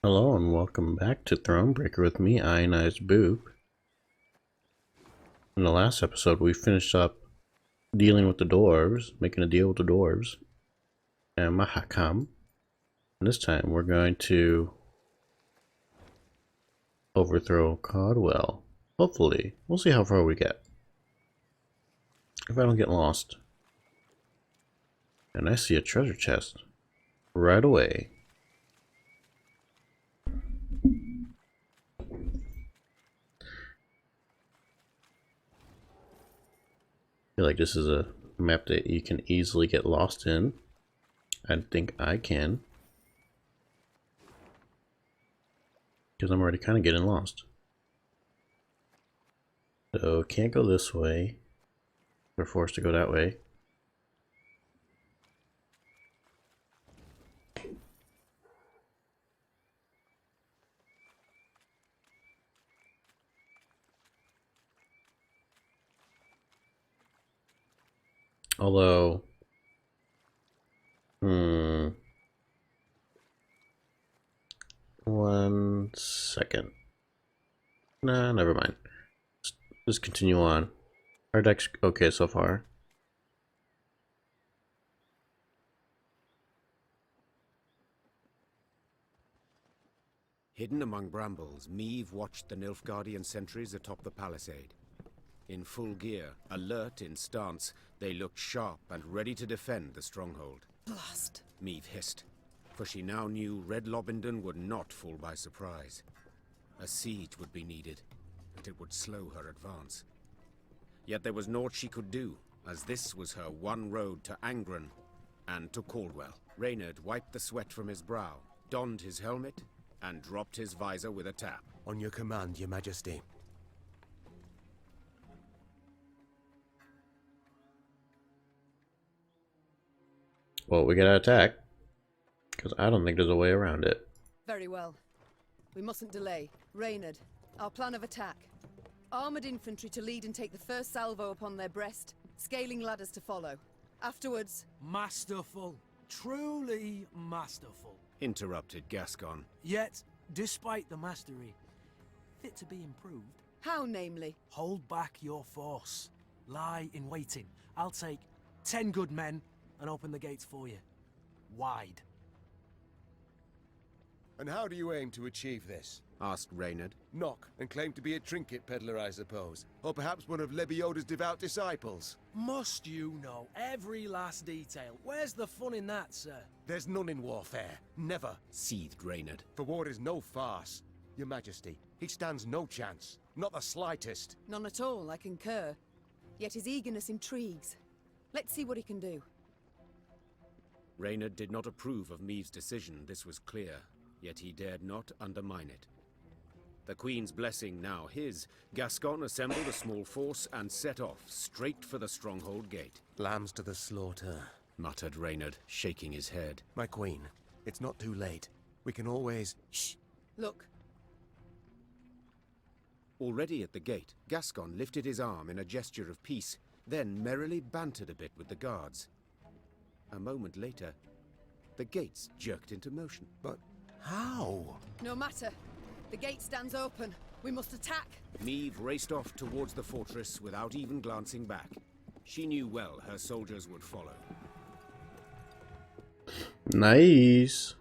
Hello and welcome back to Thronebreaker with me, Ionized Boob. In the last episode, we finished up dealing with the dwarves, making a deal with the dwarves, and Mahakam. And this time, we're going to overthrow Caldwell. Hopefully, we'll see how far we get. If I don't get lost. And I see a treasure chest right away. I feel like this is a map that you can easily get lost in. I think I can. Because I'm already kind of getting lost. So, can't go this way. We're forced to go that way. Although, 1 second. Nah, never mind. Just continue on. Our deck's okay so far. Hidden among brambles, Meve watched the Nilfgaardian sentries atop the palisade. In full gear, alert in stance, they looked sharp and ready to defend the stronghold. Blast! Meve hissed, for she now knew Red Lobendon would not fall by surprise. A siege would be needed, but it would slow her advance. Yet there was naught she could do, as this was her one road to Angren and to Caldwell. Reynard wiped the sweat from his brow, donned his helmet, and dropped his visor with a tap. On your command, Your Majesty. Well, we gotta attack. Because I don't think there's a way around it. Very well. We mustn't delay. Reynard, our plan of attack. Armored infantry to lead and take the first salvo upon their breast, scaling ladders to follow. Afterwards... Masterful. Truly masterful. Interrupted Gascon. Yet, despite the mastery, fit to be improved. How, namely? Hold back your force. Lie in waiting. I'll take 10 good men and open the gates for you. Wide. And how do you aim to achieve this? Asked Reynard. Knock and claim to be a trinket peddler, I suppose. Or perhaps one of Lebioda's devout disciples. Must you know every last detail? Where's the fun in that, sir? There's none in warfare. Never. Seethed Reynard. For war is no farce. Your Majesty, he stands no chance. Not the slightest. None at all, I concur. Yet his eagerness intrigues. Let's see what he can do. Reynard did not approve of Meve's decision, this was clear. Yet he dared not undermine it. The Queen's blessing now his, Gascon assembled a small force and set off, straight for the stronghold gate. Lambs to the slaughter, muttered Reynard, shaking his head. My Queen, it's not too late. We can always... Shh! Look. Already at the gate, Gascon lifted his arm in a gesture of peace, then merrily bantered a bit with the guards. A moment later, the gates jerked into motion. But how? No matter. The gate stands open. We must attack. Meve raced off towards the fortress without even glancing back. She knew well her soldiers would follow. Nice.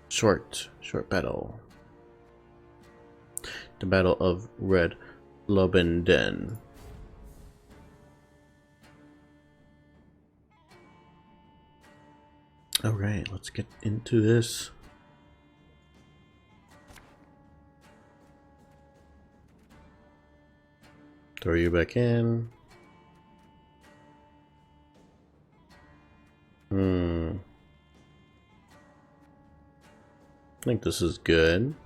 Short battle. The Battle of Red Lobendon. Alright, let's get into this. Throw you back in. I think this is good.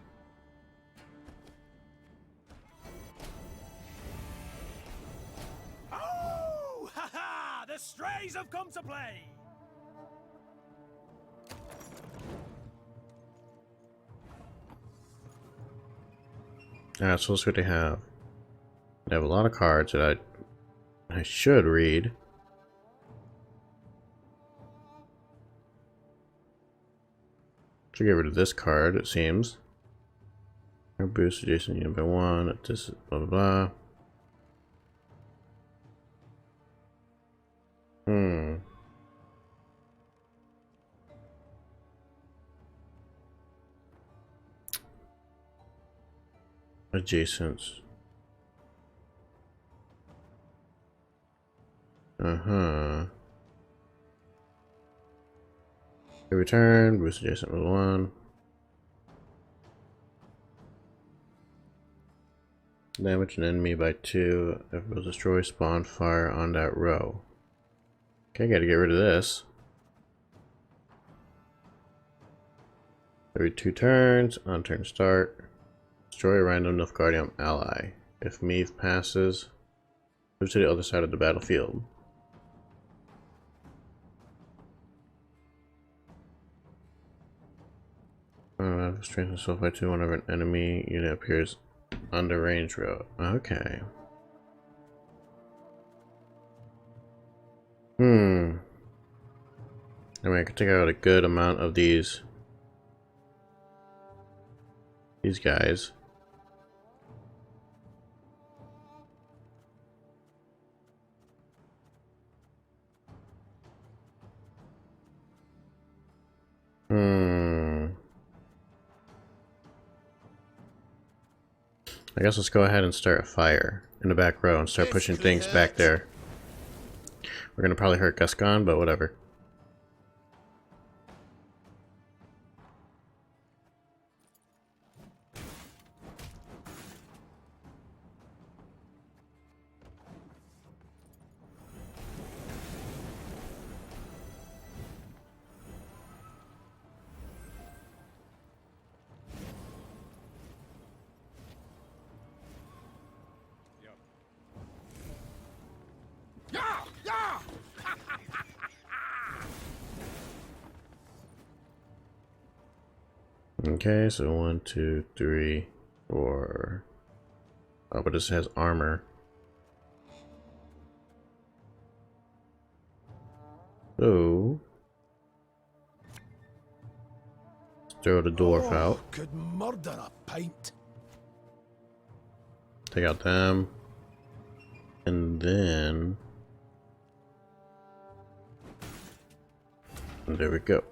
Oh! Ha ha! The strays have come to play! Alright, so what's good to have? I have a lot of cards that I should read. To get rid of this card, it seems. Or boost adjacent unit by 1. This blah blah blah. Adjacents. Return, boost adjacent with 1. Damage an enemy by 2. If it will destroy spawn fire on that row. Okay, gotta get rid of this. Every 2 turns, on turn start. Destroy a random Nilfgaardian ally. If Meave passes, move to the other side of the battlefield. Strength itself by 2 whenever an enemy unit appears on the range row. Okay. I mean, I could take out a good amount of these guys. I guess let's go ahead and start a fire in the back row and start pushing things back there. We're gonna probably hurt Gascon, but whatever. Okay, so 1, 2, 3, 4. Oh, but this has armor. So let's throw the dwarf out. Could murder a pint. Take out them. And then there we go.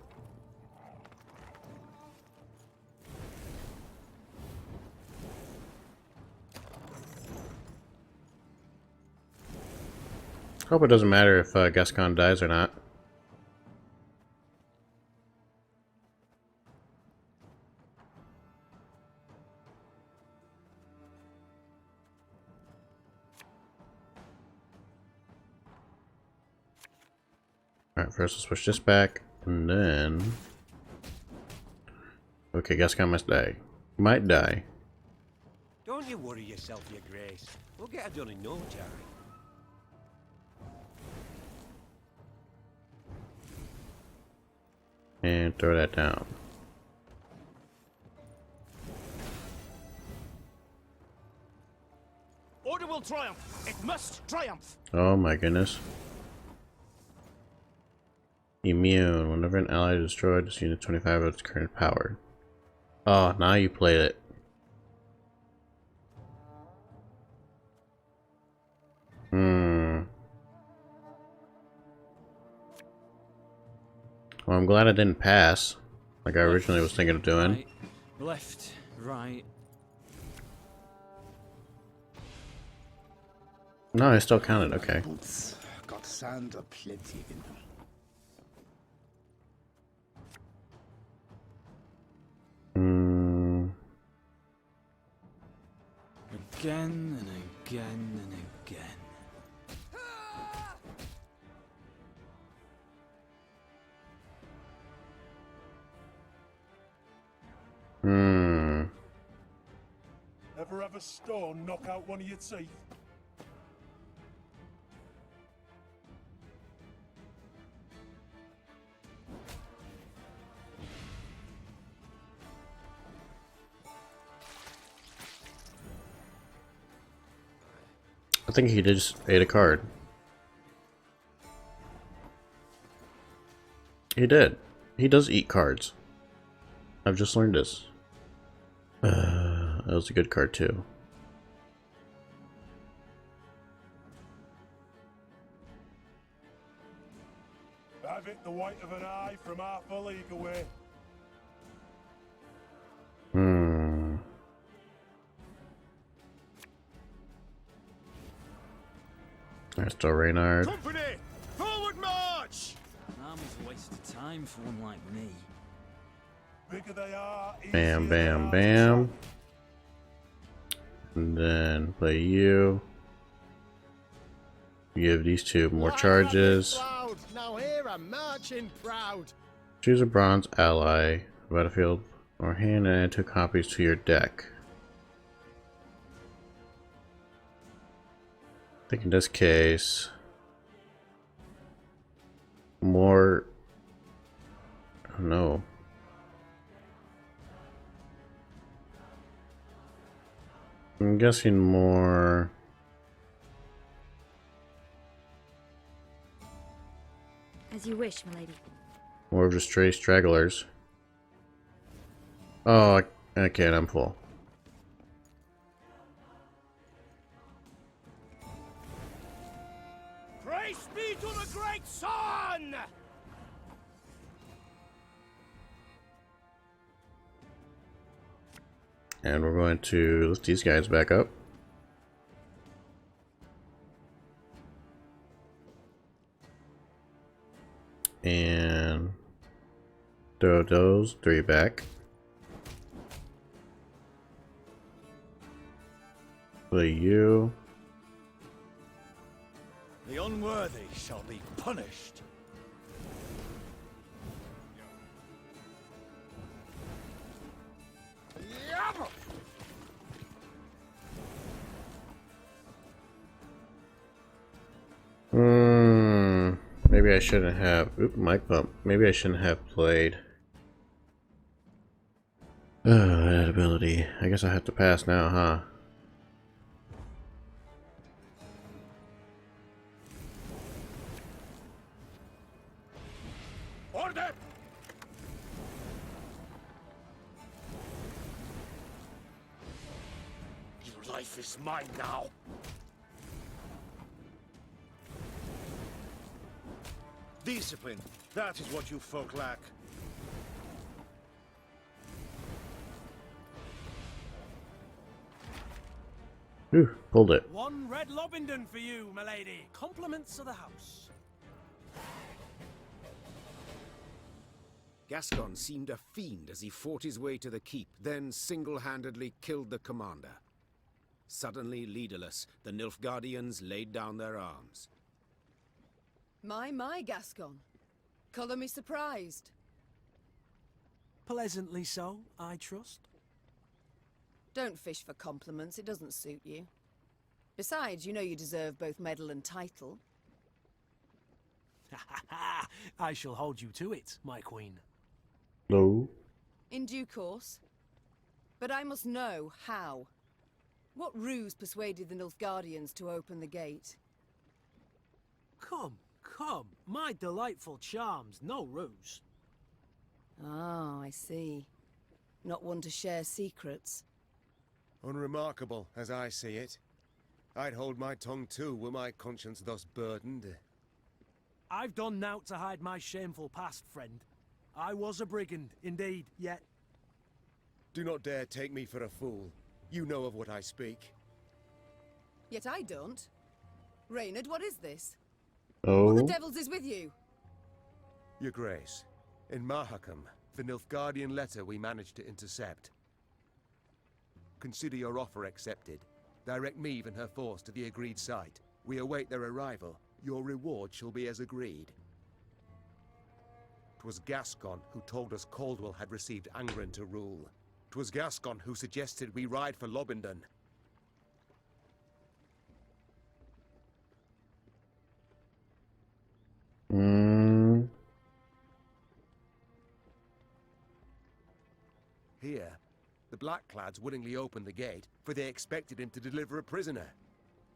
Hope it doesn't matter if Gascon dies or not. Alright, first let's push this back, and then... Okay, Gascon must die. Might die. Don't you worry yourself, your grace. We'll get it done in no time. And throw that down. Order will triumph. It must triumph. Oh my goodness. Immune. Whenever an ally is destroyed, this unit 25 of its current power. Oh, now you played it. Well, I'm glad I didn't pass, like I originally was thinking of doing. Right, left, right. No, I still counted, okay. Boots got sand aplenty in them. Again and again and again. Ever have a stone knock out one of your teeth? I think he did just ate a card. He did. He does eat cards. I've just learned this. That was a good card too. Have it the white of an eye from half a league away. There's still Reynard. Company! Forward march! An army's a waste of time for one like me. Bigger they are, Bam, easier bam, they are to bam. track. And then play you. Give these two more Like charges. loud. Now here I'm marching proud. Choose a bronze ally, battlefield, or hand and add 2 copies to your deck. I think in this case, more. I don't know. I'm guessing more. As you wish, milady. More of the stray stragglers. Oh, I can't. I'm full. Praise be to the great sun! And we're going to lift these guys back up. And throw those 3 back. Play you. The unworthy shall be punished. Maybe I shouldn't have. Oop, mic bump. Maybe I shouldn't have played. That ability. I guess I have to pass now, huh? Order! Your life is mine now. Discipline, that is what you folk lack. Ooh, pulled it. One red Lobington for you, milady. Compliments of the house. Gascon seemed a fiend as he fought his way to the keep, then single-handedly killed the commander. Suddenly leaderless, the Nilfgaardians laid down their arms. My, Gascon. Colour me surprised. Pleasantly so, I trust. Don't fish for compliments, it doesn't suit you. Besides, you know you deserve both medal and title. I shall hold you to it, my queen. No. In due course. But I must know how. What ruse persuaded the Nilfgaardians to open the gate? Come, my delightful charms, no ruse. Oh, I see. Not one to share secrets. Unremarkable, as I see it. I'd hold my tongue too, were my conscience thus burdened. I've done naught to hide my shameful past, friend. I was a brigand, indeed, yet... Do not dare take me for a fool. You know of what I speak. Yet I don't. Reynard, what is this? Oh. What the devils is with you? Your Grace, in Mahakam, the Nilfgaardian letter we managed to intercept. Consider your offer accepted. Direct Meve and her force to the agreed site. We await their arrival. Your reward shall be as agreed. 'Twas Gascon who told us Caldwell had received Angren to rule. 'Twas Gascon who suggested we ride for Lobington. Here, the Blackclads willingly opened the gate, for they expected him to deliver a prisoner.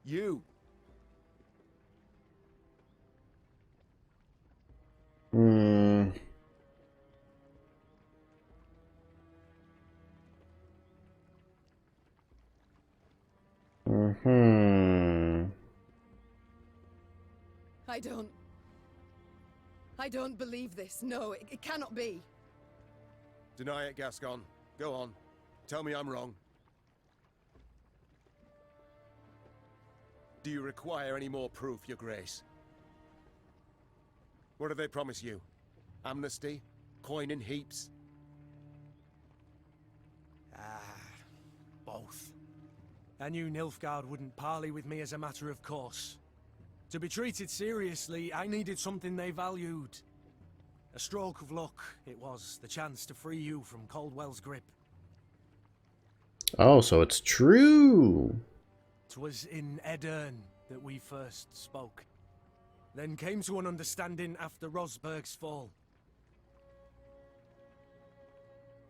You! I don't believe this. No, it cannot be. Deny it, Gascon. Go on. Tell me I'm wrong. Do you require any more proof, Your Grace? What do they promise you? Amnesty? Coin in heaps? Both. I knew Nilfgaard wouldn't parley with me as a matter of course. To be treated seriously, I needed something they valued. A stroke of luck, it was, the chance to free you from Caldwell's grip. Oh, so it's true. 'Twas in Edern that we first spoke. Then came to an understanding after Rosberg's fall.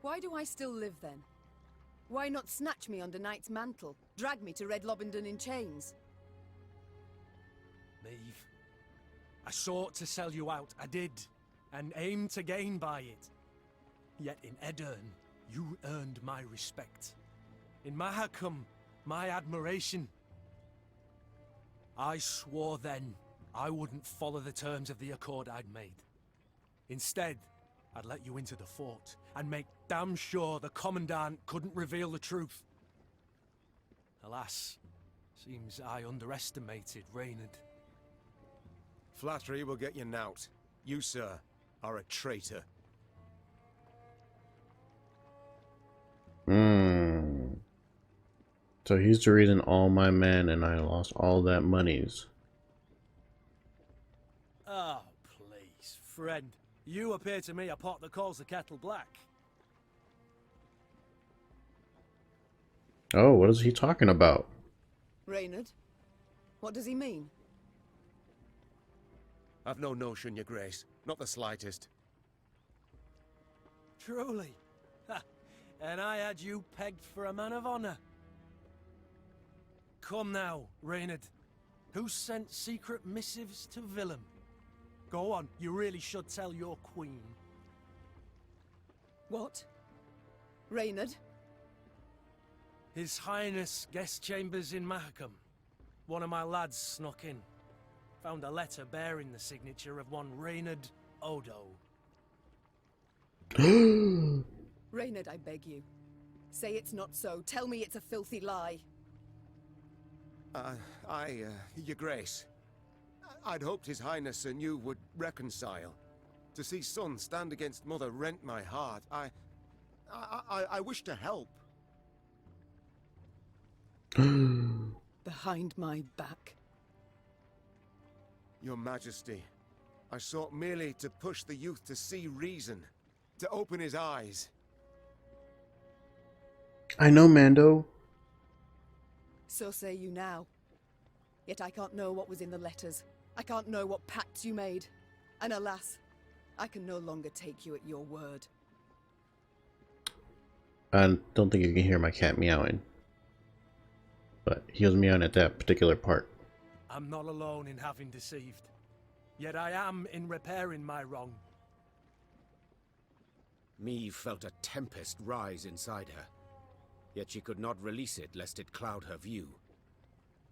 Why do I still live then? Why not snatch me under Knight's mantle? Drag me to Red Lobendon in chains? Maeve, I sought to sell you out, I did, and aimed to gain by it. Yet in Edern, you earned my respect. In Mahakam, my admiration. I swore then I wouldn't follow the terms of the accord I'd made. Instead, I'd let you into the fort and make damn sure the Commandant couldn't reveal the truth. Alas, seems I underestimated Reynard. Flattery will get you knout. You, sir, are a traitor. So he's the reason all my men and I lost all that monies. Oh, please, friend. You appear to me a pot that calls the kettle black. Oh, what is he talking about? Reynard? What does he mean? I've no notion, Your Grace. Not the slightest. Truly? Ha! And I had you pegged for a man of honor. Come now, Reynard. Who sent secret missives to Willem? Go on, you really should tell your queen. What? Reynard? His Highness guest chambers in Mahakam. One of my lads snuck in. Found a letter bearing the signature of one Reynard Odo. Reynard, I beg you. Say it's not so. Tell me it's a filthy lie. Your Grace. I'd hoped His Highness and you would reconcile. To see son stand against mother rent my heart. I wish to help. Behind my back. Your Majesty, I sought merely to push the youth to see reason, to open his eyes. I know, Mando. So say you now. Yet I can't know what was in the letters. I can't know what pacts you made. And alas, I can no longer take you at your word. I don't think you can hear my cat meowing. But he was meowing at that particular part. I'm not alone in having deceived. Yet I am in repairing my wrong. Maeve felt a tempest rise inside her. Yet she could not release it lest it cloud her view.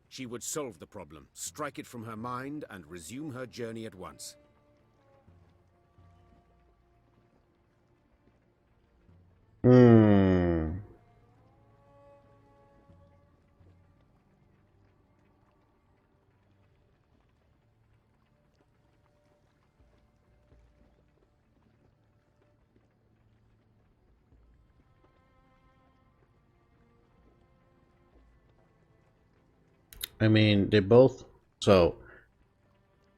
She would solve the problem, strike it from her mind, and resume her journey at once. I mean, they both... So,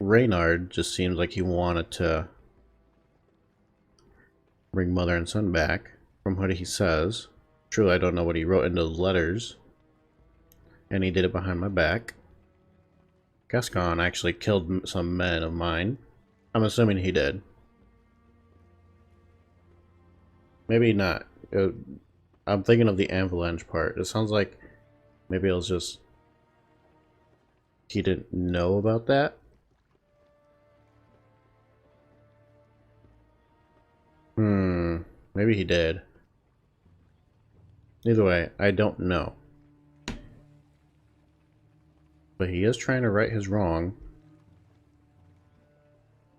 Reynard just seems like he wanted to bring mother and son back, from what he says. Truly, I don't know what he wrote in those letters. And he did it behind my back. Gascon actually killed some men of mine. I'm assuming he did. Maybe not. I'm thinking of the avalanche part. It sounds like maybe it was just... he didn't know about that? Maybe he did. Either way, I don't know. But he is trying to right his wrong.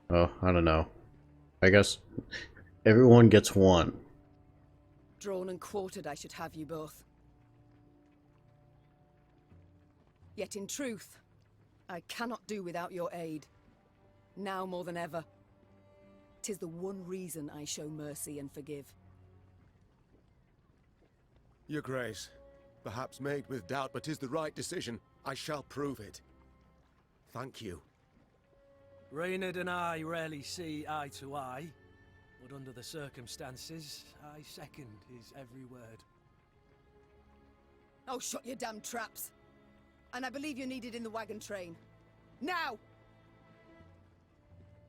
Oh, I don't know. I guess everyone gets one. Drawn and quartered, I should have you both. Yet in truth, I cannot do without your aid. Now more than ever. 'Tis the one reason I show mercy and forgive. Your Grace, perhaps made with doubt, but 'tis the right decision. I shall prove it. Thank you. Reynard and I rarely see eye to eye, but under the circumstances, I second his every word. Oh, shut your damn traps! And I believe you're needed in the wagon train. Now!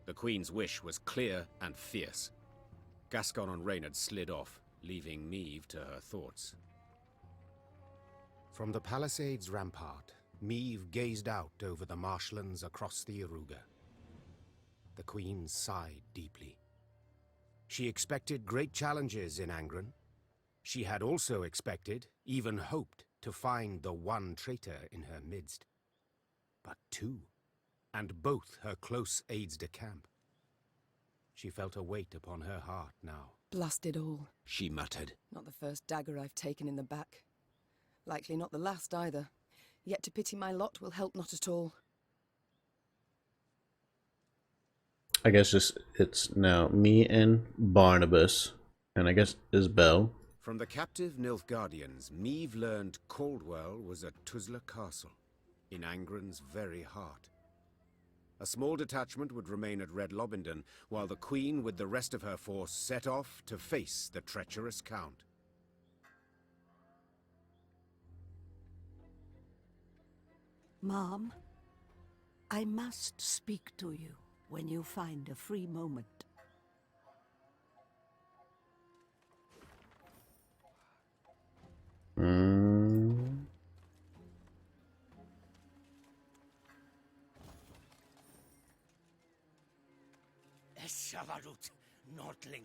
The Queen's wish was clear and fierce. Gascon and Reynard slid off, leaving Meve to her thoughts. From the palisade's rampart, Meve gazed out over the marshlands across the Iruga. The Queen sighed deeply. She expected great challenges in Angren. She had also expected, even hoped, to find the one traitor in her midst. But two, and both her close aides-de-camp. She felt a weight upon her heart now. Blast it all. She muttered. Not the first dagger I've taken in the back. Likely not the last either. Yet to pity my lot will help not at all. I guess it's now me and Barnabas, and I guess Isabel. From the captive Nilfgaardians, Meve learned Caldwell was at Tuzla Castle, in Angren's very heart. A small detachment would remain at Red Lobendon, while the Queen with the rest of her force set off to face the treacherous Count. Mom, I must speak to you when you find a free moment. Savarut, Nordling,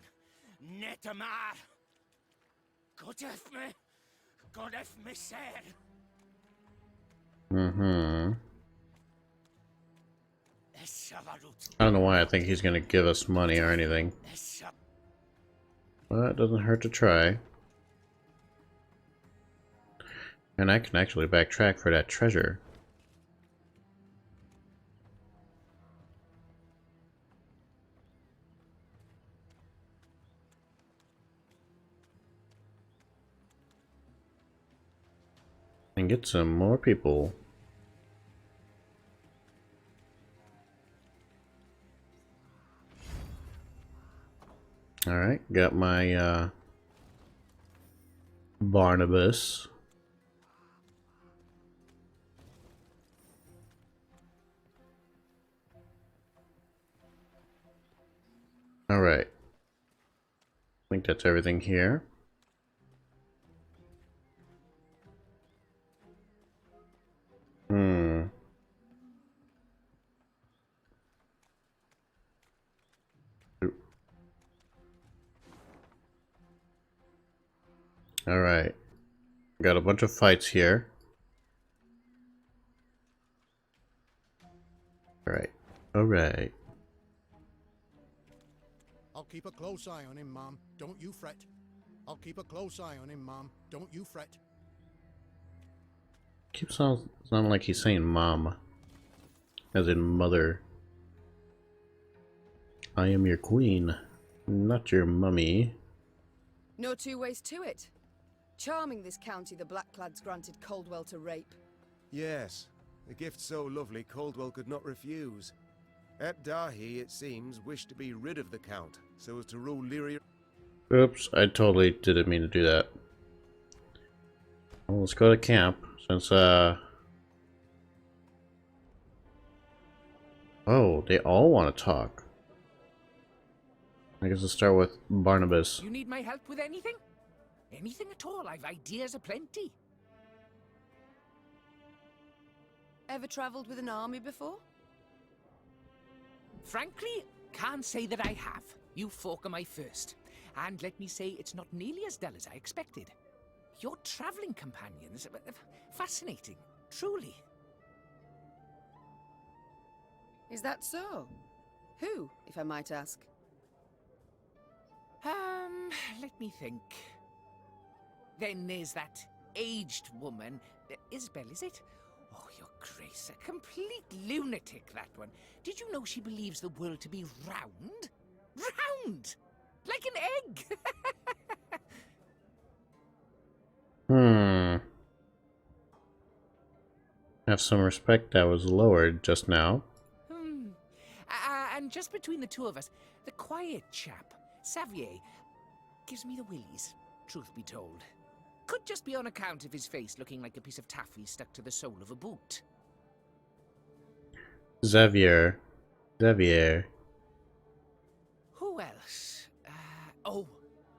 Netamar, Godef me ser. I don't know why I think he's gonna give us money or anything. But it doesn't hurt to try. And I can actually backtrack for that treasure. And get some more people. Alright, got my Barnabas. Alright. I think that's everything here. Alright. Got a bunch of fights here. Alright. Alright. I'll keep a close eye on him, Mom. Don't you fret. I'll keep a close eye on him, Mom. Don't you fret. Keeps sounding like he's saying mom. As in mother. I am your queen, not your mummy. No two ways to it. Charming this county the Blackclads granted Caldwell to rape. Yes, a gift so lovely Caldwell could not refuse. Ep Dahi, it seems, wished to be rid of the Count, so as to rule Lyria. Oops, I totally didn't mean to do that. Well, let's go to camp, since, oh, they all want to talk. I guess let's start with Barnabas. You need my help with anything? Anything at all? I've ideas aplenty. Ever travelled with an army before? Frankly, can't say that I have. You folk are my first. And let me say, it's not nearly as dull as I expected. Your travelling companions, fascinating, truly. Is that so? Who, if I might ask? Let me think. Then there's that aged woman. Isabel, is it? Oh, your grace, a complete lunatic, that one. Did you know she believes the world to be round? Round! Like an egg! Have some respect, that was lowered just now. And just between the two of us, the quiet chap, Xavier, gives me the willies, truth be told. Could just be on account of his face looking like a piece of taffy stuck to the sole of a boot. Xavier. Who else? Oh,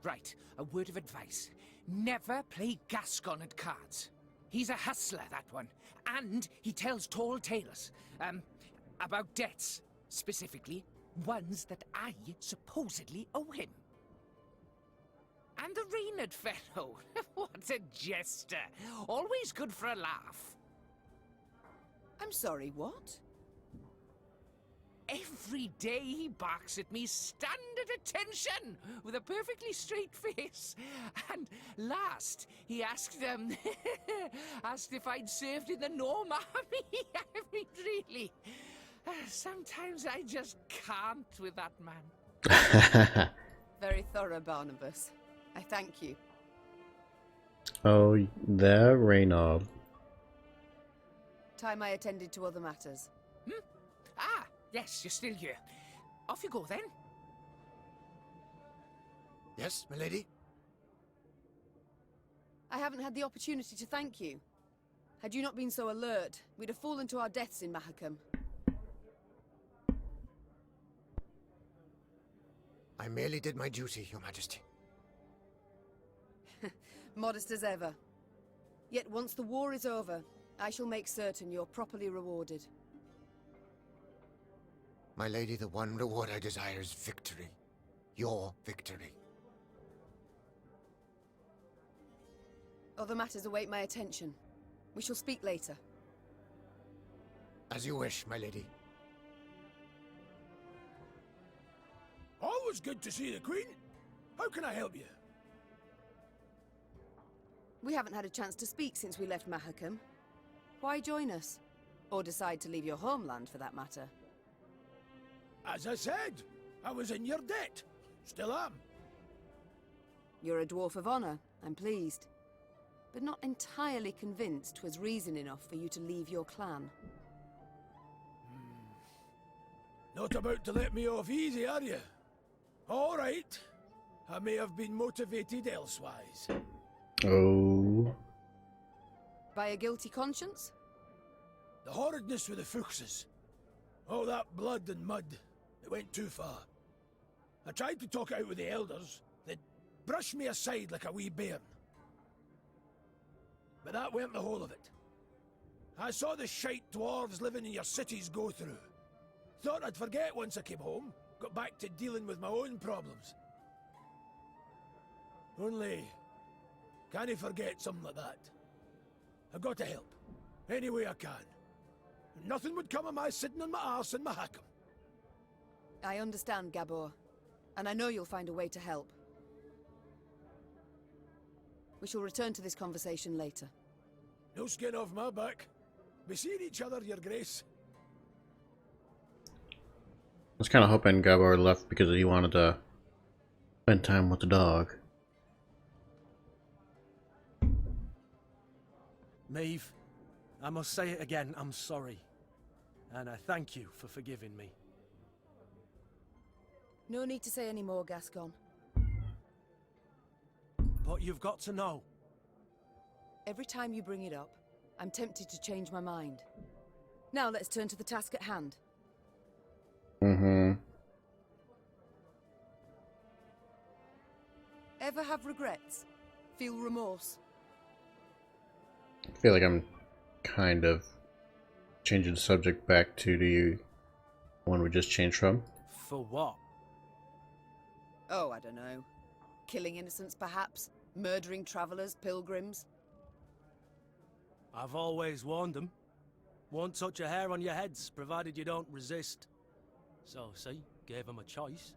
right. A word of advice. Never play Gascon at cards. He's a hustler, that one. And he tells tall tales. About debts, specifically. Ones that I supposedly owe him. And the Reynard fellow. What a jester. Always good for a laugh. I'm sorry, what? Every day he barks at me, stand at attention, with a perfectly straight face. And last, he asked asked if I'd served in the Norm Army. I mean, really. Sometimes I just can't with that man. Very thorough, Barnabas. I thank you. Oh, there, Reynard. Time I attended to other matters. Ah, yes, you're still here. Off you go, then. Yes, milady? I haven't had the opportunity to thank you. Had you not been so alert, we'd have fallen to our deaths in Mahakam. I merely did my duty, Your Majesty. Modest as ever. Yet once the war is over, I shall make certain you're properly rewarded. My lady, the one reward I desire is victory. Your victory. Other matters await my attention. We shall speak later. As you wish, my lady. Always good to see the Queen. How can I help you? We haven't had a chance to speak since we left Mahakam. Why join us? Or decide to leave your homeland, for that matter? As I said, I was in your debt. Still am. You're a dwarf of honor, I'm pleased. But not entirely convinced 'twas reason enough for you to leave your clan. Not about to let me off easy, are you? All right. I may have been motivated elsewise. Oh. By a guilty conscience? The horridness with the Fuchses. All that blood and mud. It went too far. I tried to talk it out with the elders. They'd brushed me aside like a wee bairn. But that weren't the whole of it. I saw the shite dwarves living in your cities go through. Thought I'd forget once I came home. Got back to dealing with my own problems. Only, can't I forget something like that? I've got to help. Any way I can. Nothing would come of my sitting on my arse in Mahakam. I understand, Gabor. And I know you'll find a way to help. We shall return to this conversation later. No skin off my back. Be seeing each other, your grace. I was kind of hoping Gabor left because he wanted to spend time with the dog. Maeve, I must say it again, I'm sorry. And I thank you for forgiving me. No need to say any more, Gascon. But you've got to know. Every time you bring it up, I'm tempted to change my mind. Now let's turn to the task at hand. Ever have regrets? Feel remorse? I feel like I'm kind of changing the subject back to the one we just changed from. For what? Oh, I don't know. Killing innocents, perhaps? Murdering travelers, pilgrims? I've always warned them. Won't touch a hair on your heads, provided you don't resist. So, see, gave him a choice.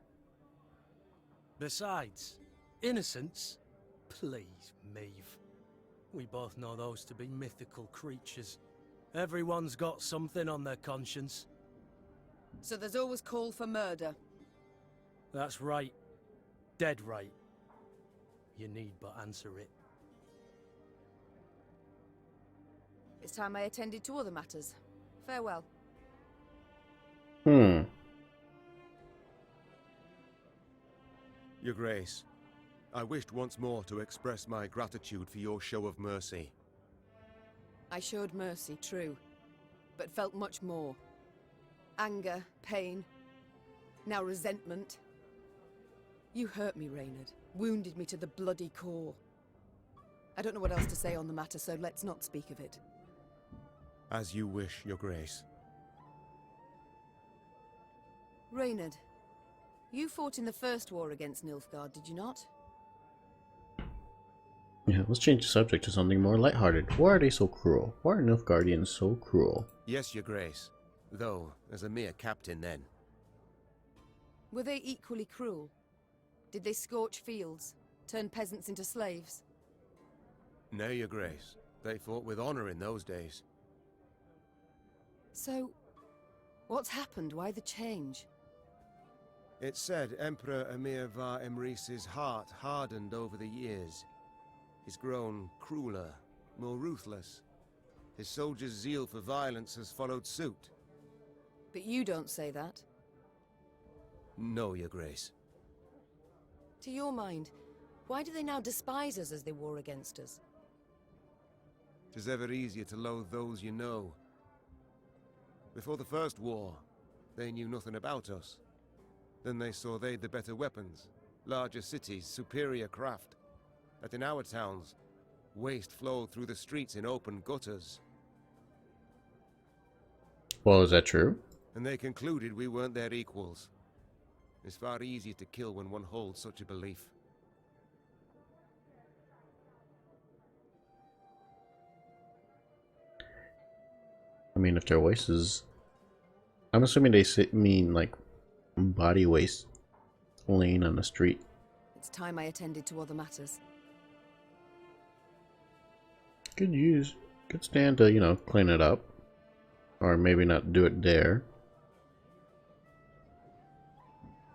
Besides, innocence? Please, Maeve. We both know those to be mythical creatures. Everyone's got something on their conscience. So there's always call for murder. That's right. Dead right. You need but answer it. It's time I attended to other matters. Farewell. Hmm. Your Grace, I wished once more to express my gratitude for your show of mercy. I showed mercy, true, but felt much more. Anger, pain, now resentment. You hurt me, Reynard. Wounded me to the bloody core. I don't know what else to say on the matter, so let's not speak of it. As you wish, Your Grace. Reynard, you fought in the first war against Nilfgaard, did you not? Yeah, let's change the subject to something more lighthearted. Why are they so cruel? Why are Nilfgaardians so cruel? Yes, Your Grace. Though, as a mere captain then. Were they equally cruel? Did they scorch fields, turn peasants into slaves? Nay, Your Grace. They fought with honor in those days. So, what's happened? Why the change? It's said Emperor Emir var Emrys's heart hardened over the years. He's grown crueler, more ruthless. His soldiers' zeal for violence has followed suit. But you don't say that. No, Your Grace. To your mind, why do they now despise us as they war against us? 'Tis ever easier to loathe those you know. Before the first war, they knew nothing about us. Then they saw they'd the better weapons, larger cities, superior craft. That in our towns, waste flowed through the streets in open gutters. Well, is that true? And they concluded we weren't their equals. It's far easier to kill when one holds such a belief. I mean, if their waste is... I'm assuming they mean, like, body waste laying on the street. It's time I attended to other matters. Could stand to, you know, clean it up. Or maybe not do it there.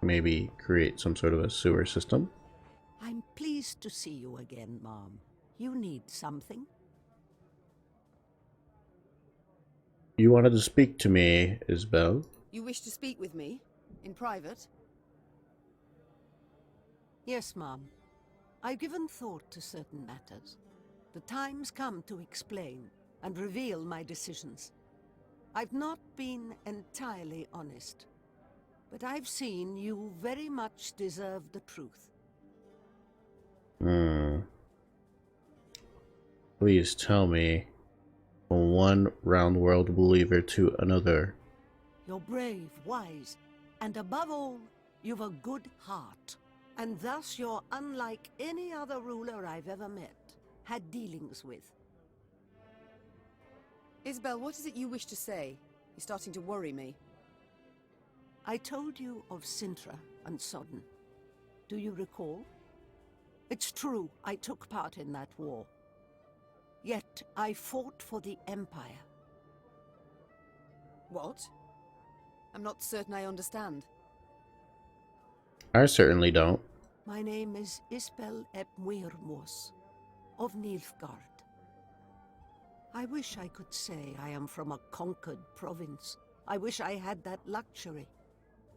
Maybe create some sort of a sewer system. I'm pleased to see you again, Mom. You need something? You wanted to speak to me, Isabel. You wish to speak with me? In private? Yes, Mom. I've given thought to certain matters. The time's come to explain and reveal my decisions. I've not been entirely honest, but I've seen you very much deserve the truth. Please tell me, from one round world believer to another. You're brave, wise, and above all, you've a good heart. And thus you're unlike any other ruler I've ever met, had dealings with. Isabel, what is it you wish to say? You're starting to worry me. I told you of Sintra and Sodden. Do you recall? It's true, I took part in that war. Yet I fought for the Empire. What? I'm not certain I understand. I certainly don't. My name is Isbel ep Muirmos, of Nilfgaard. I wish I could say I am from a conquered province. I wish I had that luxury.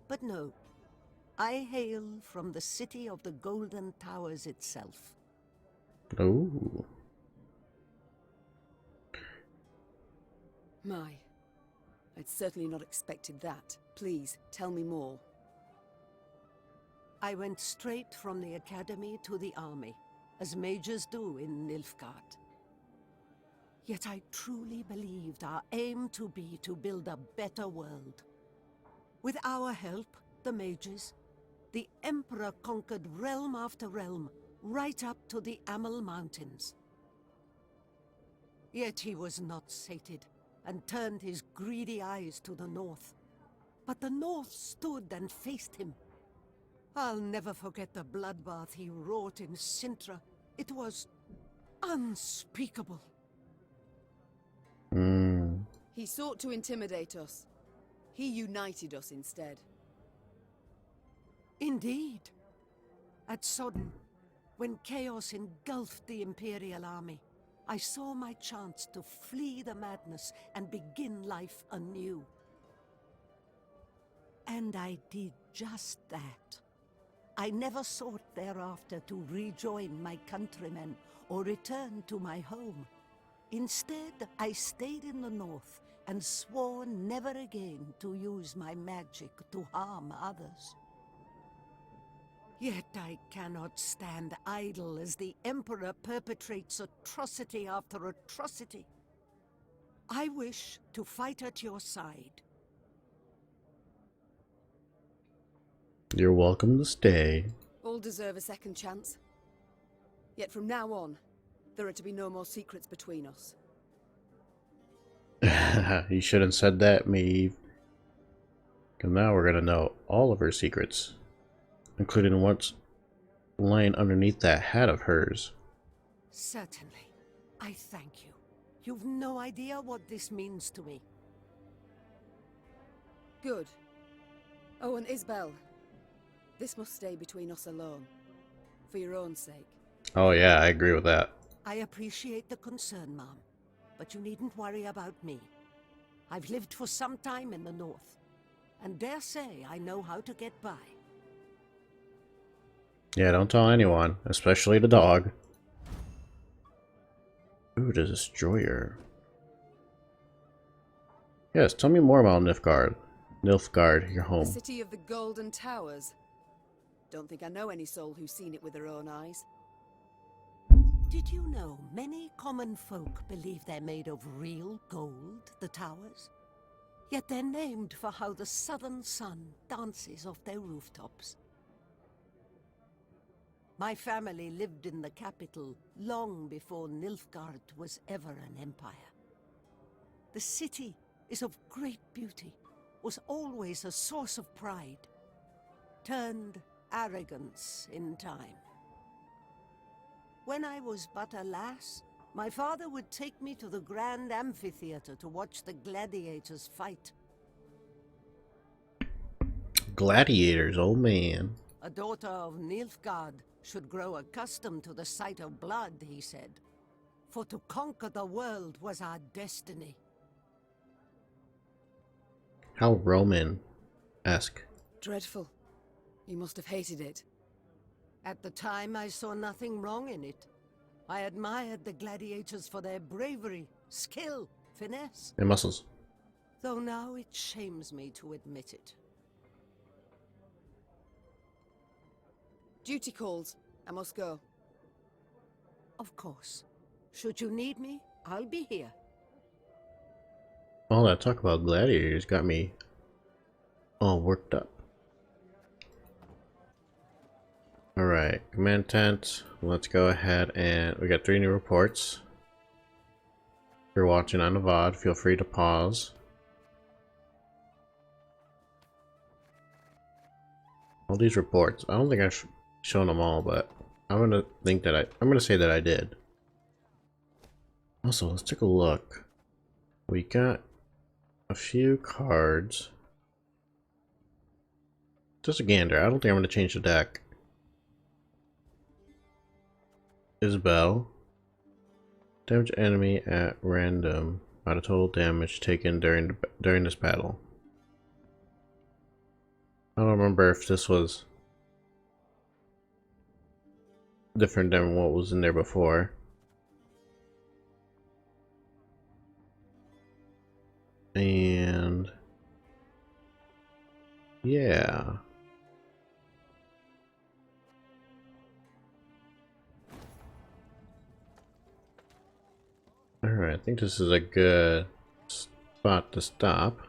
But no, I hail from the city of the Golden Towers itself. Oh. My, I'd certainly not expected that. Please, tell me more. I went straight from the academy to the army, as majors do in Nilfgaard. Yet I truly believed our aim to be to build a better world. With our help, the mages, the Emperor conquered realm after realm, right up to the Amel Mountains. Yet he was not sated, and turned his greedy eyes to the north. But the north stood and faced him. I'll never forget the bloodbath he wrought in Sintra. It was unspeakable. He sought to intimidate us. He united us instead. Indeed. At Sodden, when chaos engulfed the Imperial army, I saw my chance to flee the madness and begin life anew. And I did just that. I never sought thereafter to rejoin my countrymen or return to my home. Instead, I stayed in the north and swore never again to use my magic to harm others. Yet I cannot stand idle as the Emperor perpetrates atrocity after atrocity. I wish to fight at your side. You're welcome to stay. All deserve a second chance. Yet from now on, there are to be no more secrets between us. You shouldn't have said that, Maeve. Because now we're gonna know all of her secrets, including what's lying underneath that hat of hers. Certainly. I thank you. You've no idea what this means to me. Good. Oh, and Isbel. This must stay between us alone. For your own sake. Oh yeah, I agree with that. I appreciate the concern, Mom. But you needn't worry about me. I've lived for some time in the north, and dare say I know how to get by. Yeah, don't tell anyone, especially the dog. Ooh, the destroyer. Yes, tell me more about Nilfgaard. Nilfgaard, your home. The city of the Golden Towers. Don't think I know any soul who's seen it with their own eyes. Did you know many common folk believe they're made of real gold, the towers? Yet they're named for how the southern sun dances off their rooftops. My family lived in the capital long before Nilfgaard was ever an empire. The city is of great beauty, was always a source of pride, turned arrogance in time. When I was but a lass, my father would take me to the grand amphitheater to watch the gladiators fight. Gladiators, oh man. A daughter of Nilfgaard should grow accustomed to the sight of blood, he said. For to conquer the world was our destiny. How Roman-esque. Dreadful. You must have hated it. At the time, I saw nothing wrong in it. I admired the gladiators for their bravery, skill, finesse. And muscles. Though now it shames me to admit it. Duty calls. I must go. Of course. Should you need me, I'll be here. All that talk about gladiators got me all worked up. Alright, command tent. Let's go ahead and we got 3 new reports. If you're watching on the VOD, feel free to pause. All these reports. I don't think I've shown them all, but I'm gonna say that I did. Also, let's take a look. We got a few cards. Just a gander. I don't think I'm gonna change the deck. Isbel. Damage enemy at random by the total damage taken during this battle. I don't remember if this was different than what was in there before. And yeah. Alright, I think this is a good spot to stop.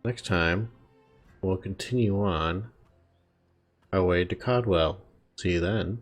Next time, we'll continue on our way to Codwell. See you then.